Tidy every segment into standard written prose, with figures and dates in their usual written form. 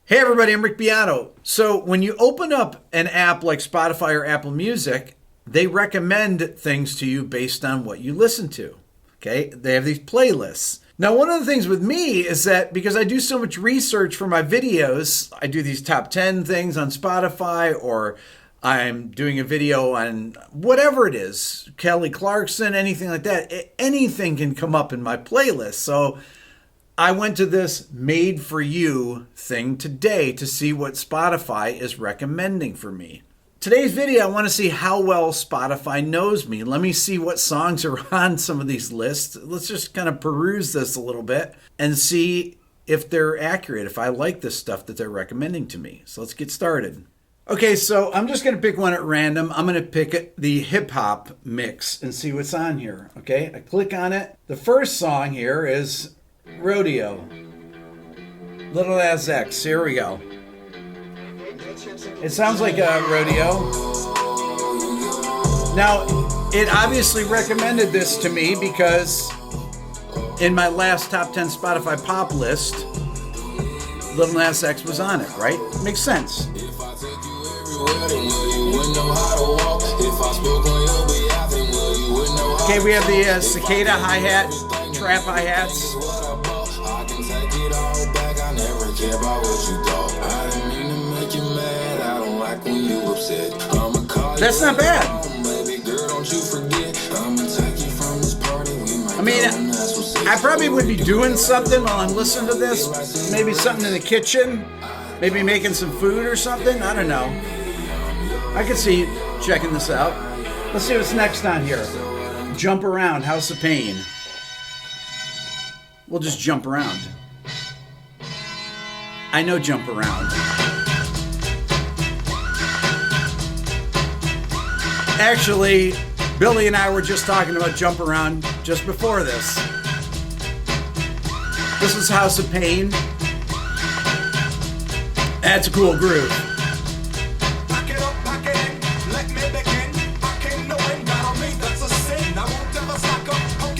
Hey everybody, I'm Vinny Piana. So when you open up an app like Spotify or Apple Music, they recommend things to you based on what you listen to. Okay, they have these playlists. Now, one of the things with me is that because I do so much research for my videos, I do these top 10 things on Spotify, or I'm doing a video on whatever it is, Kelly Clarkson, anything like that. Anything can come up in my playlist. So I went to this made for you thing today to see what Spotify is recommending for me. Today's video, I want to see how well Spotify knows me. Let me see what songs are on some of these lists. Let's just kind of peruse this a little bit and see if they're accurate, if I like this stuff that they're recommending to me. So let's get started. Okay, so I'm just going to pick one at random. I'm going to pick the hip hop mix and see what's on here. Okay, I click on it. The first song here is Rodeo. Little Nas X. Here we go. It sounds like a rodeo. Now, it obviously recommended this to me because in my last top 10 Spotify pop list, Little Nas X was on it, right? Makes sense. Okay, we have the cicada hi-hat, trap hi-hats. That's not bad. I mean, I probably would be doing something while I'm listening to this. Maybe something in the kitchen. Maybe making some food or something. I don't know. I could see checking this out. Let's see what's next on here. Jump Around, House of Pain. We'll just jump around. I know Jump Around. Actually, Billy and I were just talking about Jump Around just before this. This is House of Pain. That's a cool groove.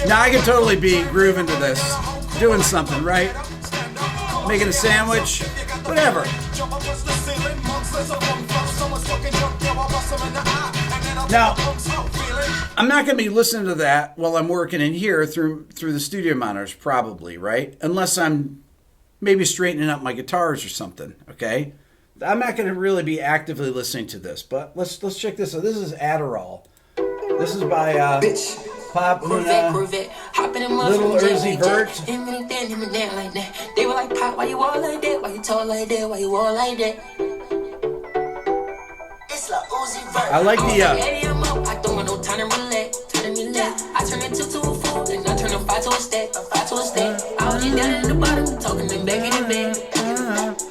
Now I can totally be grooving to this. Doing something, right? Making a sandwich, whatever. Now, I'm not going to be listening to that while I'm working in here through the studio monitors, probably, right? Unless I'm maybe straightening up my guitars or something, okay? I'm not going to really be actively listening to this, but let's check this out. This is Adderall. This is by Pop Luna, Little Uzi Vert. They were like, Pop, why you all like that? Why you tall like that? Why you all like that? I like the I don't want no time to relax. I turn it to a fool, and I turn a 5 to a stack. I was just down in the bottom, talking me back in the bed.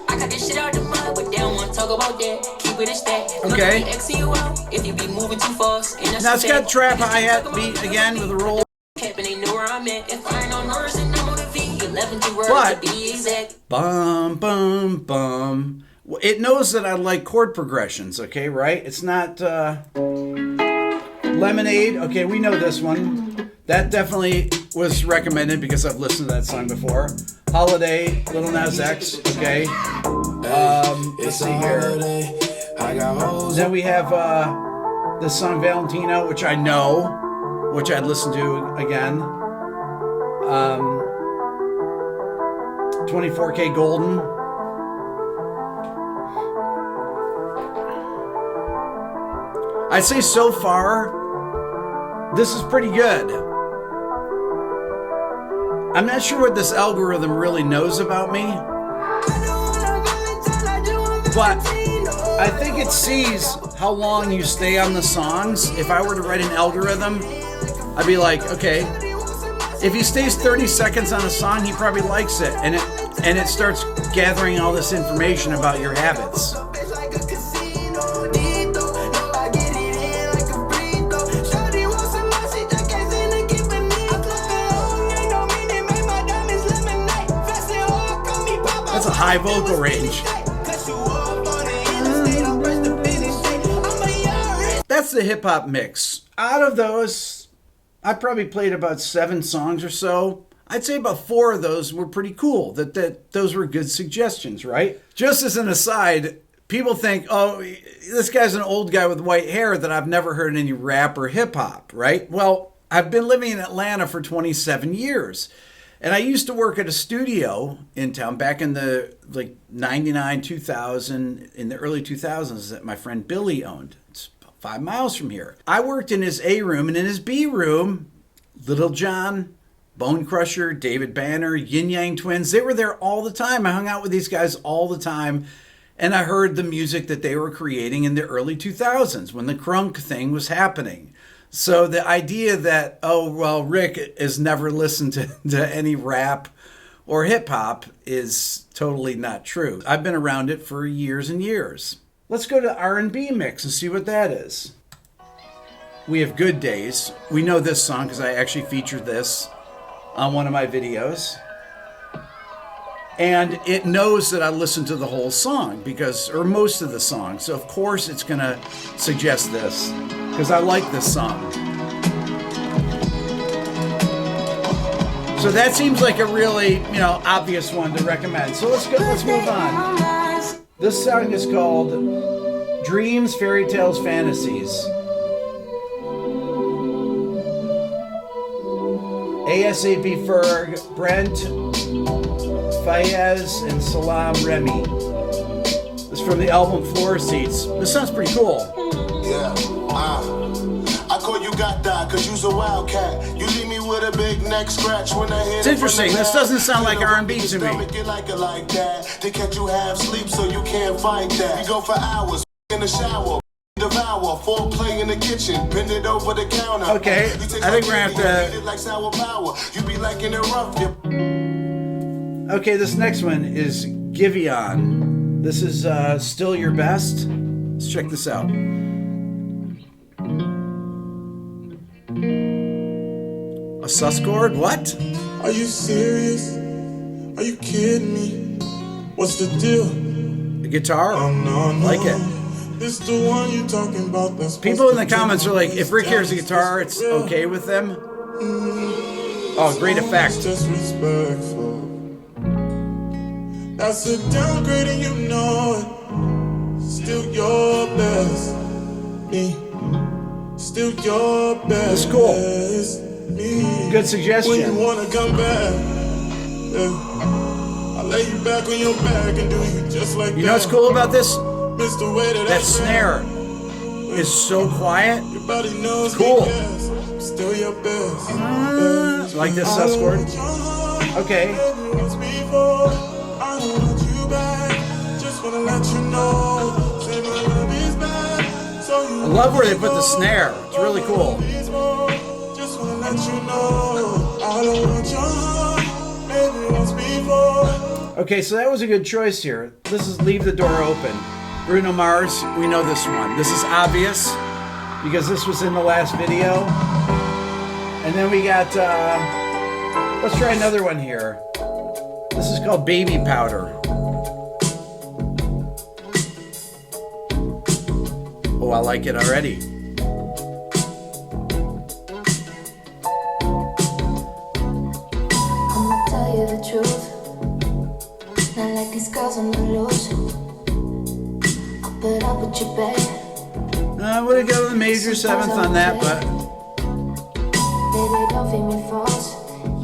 I got this shit out the mud, but they don't want to talk about that. Keep it a stack. Okay. If you be moving too fast. Now it's got trap hi-hat beat again with a roll. But bum bum bum. It knows that I like chord progressions, okay, right? It's not Lemonade. Okay, we know this one. That definitely was recommended because I've listened to that song before. Holiday, Little Nas X, okay. Let's see here. Then we have the song Valentino, which I know, which I'd listen to again. 24K Golden. I'd say so far, this is pretty good. I'm not sure what this algorithm really knows about me, but I think it sees how long you stay on the songs. If I were to write an algorithm, I'd be like, okay, if he stays 30 seconds on a song, he probably likes it, and it starts gathering all this information about your habits. That's a high vocal range. That's the hip-hop mix. Out of those, I probably played about 7 songs or so. I'd say about 4 of those were pretty cool. That those were good suggestions, right? Just as an aside, people think, oh, this guy's an old guy with white hair that I've never heard any rap or hip hop, right? Well, I've been living in Atlanta for 27 years. And I used to work at a studio in town back in the 99, 2000, in the early 2000s that my friend Billy owned. It's 5 miles from here. I worked in his A room, and in his B room, Little John, Bone Crusher, David Banner, Yin Yang Twins, they were there all the time. I hung out with these guys all the time, and I heard the music that they were creating in the early 2000s when the crunk thing was happening. So the idea that, oh, well, Rick has never listened to any rap or hip hop is totally not true. I've been around it for years and years. Let's go to R&B mix and see what that is. We have Good Days. We know this song because I actually featured this on one of my videos. And it knows that I listened to the whole song or most of the song. So of course it's going to suggest this because I like this song. So that seems like a really, obvious one to recommend. So let's move on. This song is called Dreams, Fairy Tales, Fantasies. ASAP Ferg, Brent, Fayez, and Salam Remy. This is from the album Floor Seats. This sounds pretty cool. Yeah, I call you got that cause you's a wildcat. You leave me with a big neck scratch when I hit. It's interesting. This doesn't sound like R&B to me. Like that. They catch you half sleep so you can't fight that. We go for hours in the shower. Devour, foreplay in the kitchen, bend it over the counter. Okay, I think we're gonna have to. Like sour power. You be like in a rough. Okay, this next one is Giveon. This is Still Your Best. Let's check this out. A sus chord? What? Are you serious? Are you kidding me? What's the deal? The guitar? No. Like it. This the one you talking about. That's people in the comments are like, if Rick hears a guitar, it's okay with them. Oh, great effect. Disrespectful. That's a downgrade and you know it. Still your best. Me. Still your best. That's cool. Me. Good suggestion. When you wanna come back, I'll lay you back on your back and do you just like that. You know what's cool about this? That snare is so quiet. Your body knows cool. Still your best. Like this sus chord? Okay. I love where they put the snare. It's really cool. Okay, so that was a good choice here. This is Leave the Door Open. Bruno Mars, we know this one. This is obvious because this was in the last video. And then we got, let's try another one here. This is called Baby Powder. Oh, I like it already. I'ma tell you the truth. Not like these girls on the loose. Put up with you, babe. I would have got a major 7th on that, but baby, don't feed me false.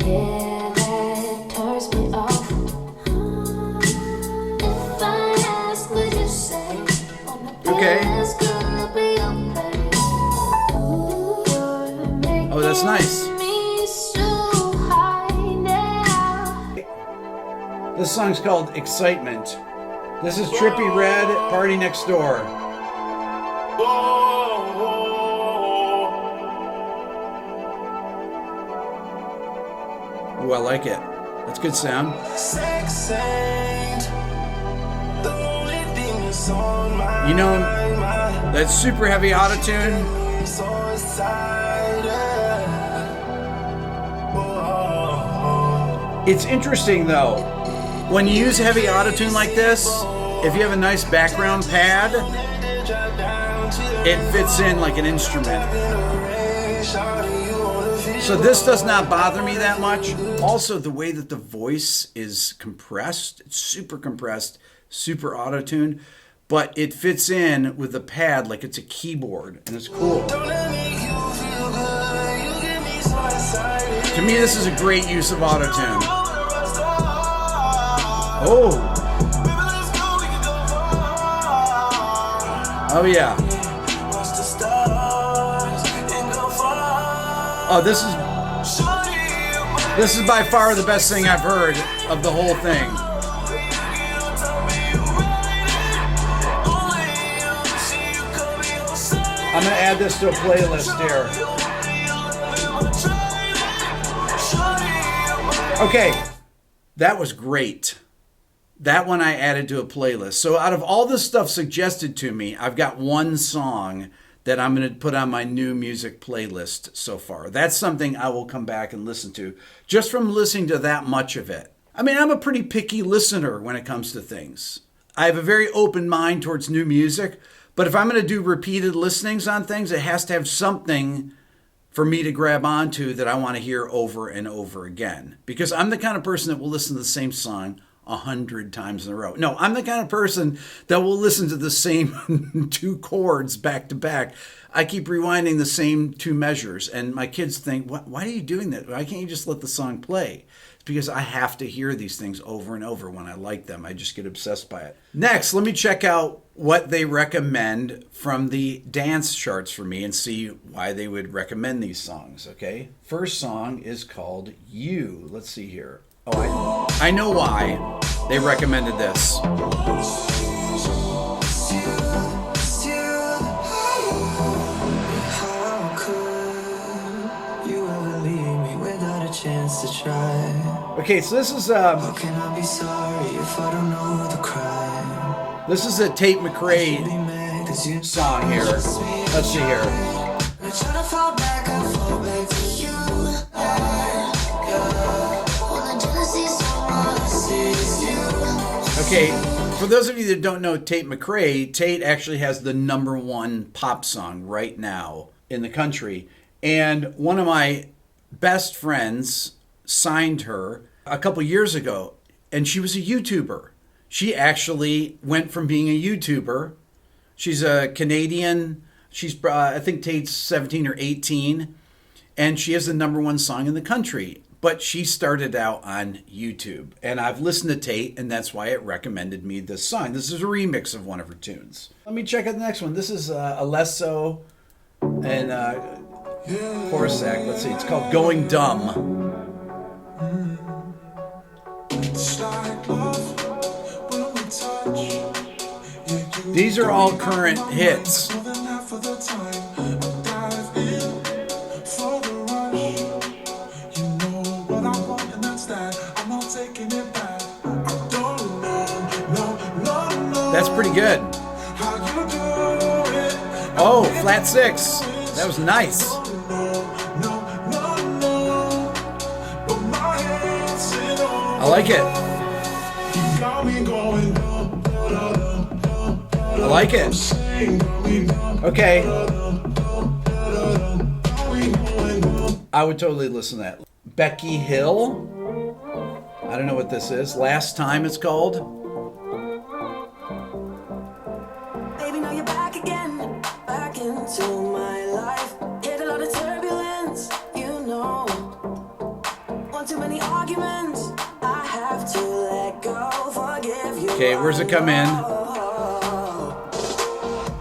Yeah, that turns me off. If I ask, would you say? okay. Oh, that's nice. This song's called Excitement. This is Trippie Redd, Party Next Door. Ooh, I like it. That's good sound. You know, that super heavy autotune. It's interesting though, when you use heavy autotune like this, if you have a nice background pad, it fits in like an instrument. So this does not bother me that much. Also, the way that the voice is compressed, it's super compressed, super auto-tuned, but it fits in with the pad like it's a keyboard, and it's cool. To me, this is a great use of auto-tune. Oh. Oh, yeah. Oh, this is by far the best thing I've heard of the whole thing. I'm gonna add this to a playlist here. Okay, that was great. That one I added to a playlist. So out of all the stuff suggested to me, I've got one song that I'm going to put on my new music playlist so far. That's something I will come back and listen to just from listening to that much of it. I mean, I'm a pretty picky listener when it comes to things. I have a very open mind towards new music, but if I'm going to do repeated listenings on things, it has to have something for me to grab onto that I want to hear over and over again. Because I'm the kind of person that will listen to the same song 100 times in a row. No, I'm the kind of person that will listen to the same 2 chords back to back. I keep rewinding the same 2 measures, and my kids think, why are you doing that? Why can't you just let the song play? It's because I have to hear these things over and over when I like them. I just get obsessed by it. Next, let me check out what they recommend from the dance charts for me and see why they would recommend these songs, okay? First song is called You. Let's see here. Oh, I know why they recommended this. Okay, so this is this is a Tate McRae song here. Let's see here. Okay, for those of you that don't know Tate McRae, Tate actually has the #1 pop song right now in the country. And one of my best friends signed her a couple years ago, and she was a YouTuber. She actually went from being a YouTuber. She's a Canadian. She's, I think Tate's 17 or 18, and she has the #1 song in the country. But she started out on YouTube, and I've listened to Tate, and that's why it recommended me this song. This is a remix of one of her tunes. Let me check out the next one. This is Alesso and Corsac. Let's see. It's called Going Dumb. These are all current hits. That's pretty good. Oh, flat 6. That was nice. I like it. I like it. Okay. I would totally listen to that. Becky Hill. I don't know what this is. Last Time it's called. Baby, now you're back again, back into my life. Hit a lot of turbulence, you know. One too many arguments, I have to let go, forgive you. Okay, where's it come in?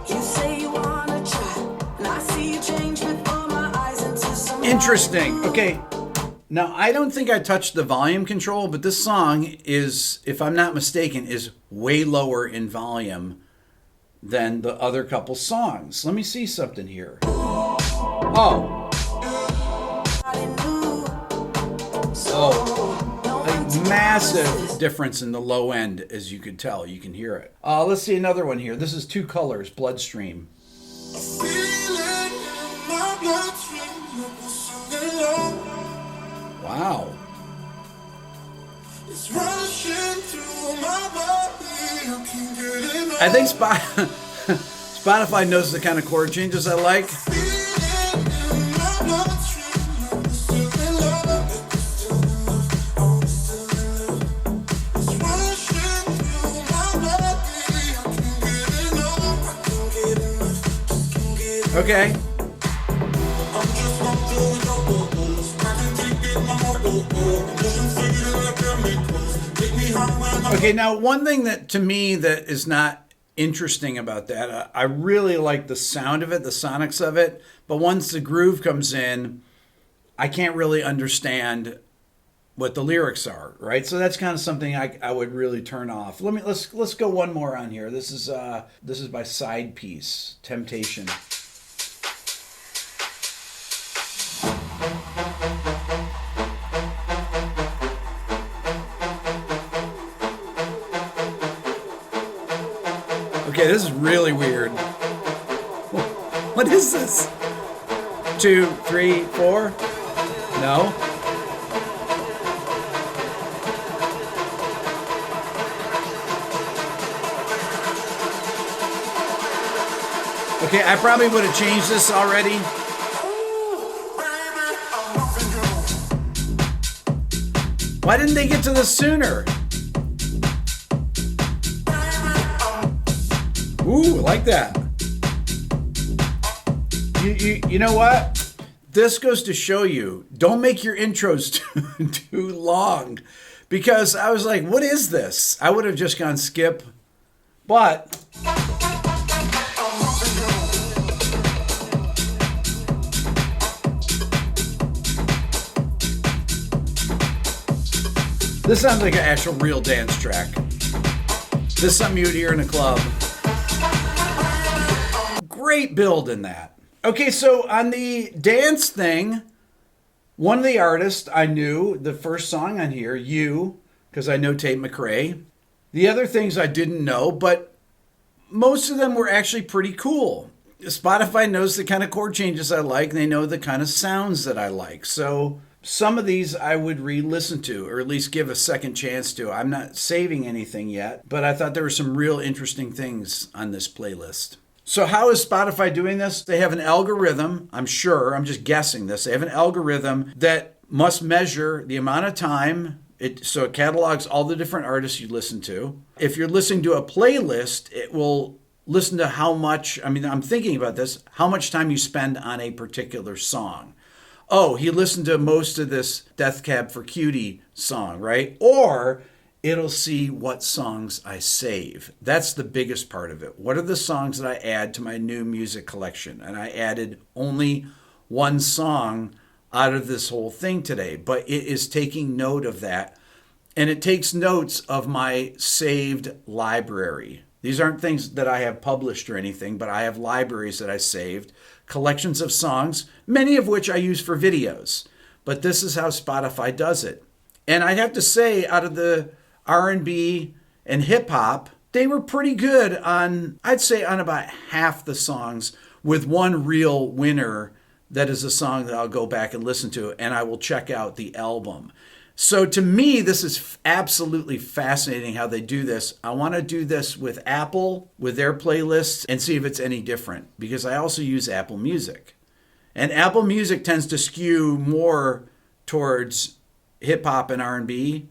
You say you wanna try, and I see you change before my eyes into some. Interesting. Okay. Now, I don't think I touched the volume control, but this song is, if I'm not mistaken, is way lower in volume than the other couple songs. Let me see something here. Oh. Oh. A massive difference in the low end, as you could tell. You can hear it. Let's see another one here. This is Two Colors, Bloodstream. Wow. I think Spotify knows the kind of chord changes I like. Okay. Okay, now one thing that to me that is not interesting about that, I really like the sound of it, the sonics of it, but once the groove comes in, I can't really understand what the lyrics are, right? So that's kind of something I would really turn off. Let's go one more on here. This is by Side Piece, Temptation. Okay, this is really weird. What is this? 2, 3, 4? No? Okay, I probably would have changed this already. Why didn't they get to this sooner? Ooh, I like that. You know what? This goes to show you, don't make your intros too long. Because I was like, what is this? I would have just gone skip. But this sounds like an actual real dance track. This is something you would hear in a club. Great build in that. Okay, so on the dance thing, one of the artists I knew, the first song on here, You, because I know Tate McRae. The other things I didn't know, but most of them were actually pretty cool. Spotify knows the kind of chord changes I like, and they know the kind of sounds that I like. So some of these I would re-listen to, or at least give a second chance to. I'm not saving anything yet, but I thought there were some real interesting things on this playlist. So how is Spotify doing this? They have an algorithm, I'm sure, I'm just guessing this. They have an algorithm that must measure the amount of time, so it catalogs all the different artists you listen to. If you're listening to a playlist, it will listen to how much, I'm thinking about this, how much time you spend on a particular song. Oh, he listened to most of this Death Cab for Cutie song, right? Or it'll see what songs I save. That's the biggest part of it. What are the songs that I add to my new music collection? And I added only one song out of this whole thing today, but it is taking note of that. And it takes notes of my saved library. These aren't things that I have published or anything, but I have libraries that I saved, collections of songs, many of which I use for videos. But this is how Spotify does it. And I'd have to say, out of the R&B and hip hop, they were pretty good on, I'd say, on about half the songs, with one real winner that is a song that I'll go back and listen to, and I will check out the album. So to me, this is absolutely fascinating how they do this. I want to do this with Apple, with their playlists, and see if it's any different, because I also use Apple Music. And Apple Music tends to skew more towards hip hop and R&B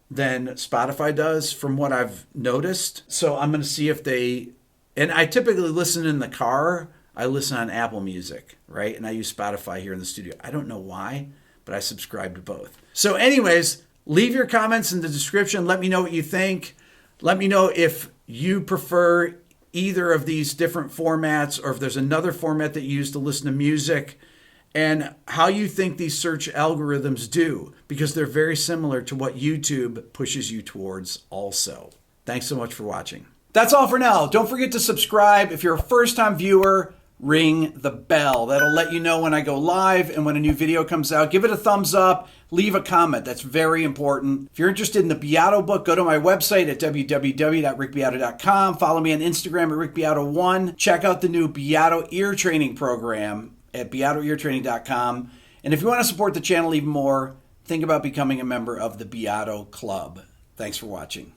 than Spotify does, from what I've noticed. So I'm going to see if they, and I typically listen in the car. I listen on Apple Music, right? And I use Spotify here in the studio. I don't know why, but I subscribe to both. So anyways, leave your comments in the description. Let me know what you think. Let me know if you prefer either of these different formats, or if there's another format that you use to listen to music, and how you think these search algorithms do, because they're very similar to what YouTube pushes you towards also. Thanks so much for watching. That's all for now. Don't forget to subscribe. If you're a first-time viewer, ring the bell. That'll let you know when I go live and when a new video comes out. Give it a thumbs up. Leave a comment. That's very important. If you're interested in the Beato book, go to my website at www.rickbeato.com. Follow me on Instagram at rickbeato1. Check out the new Beato ear training program at beatoeartraining.com. And if you want to support the channel even more, think about becoming a member of the Beato Club. Thanks for watching.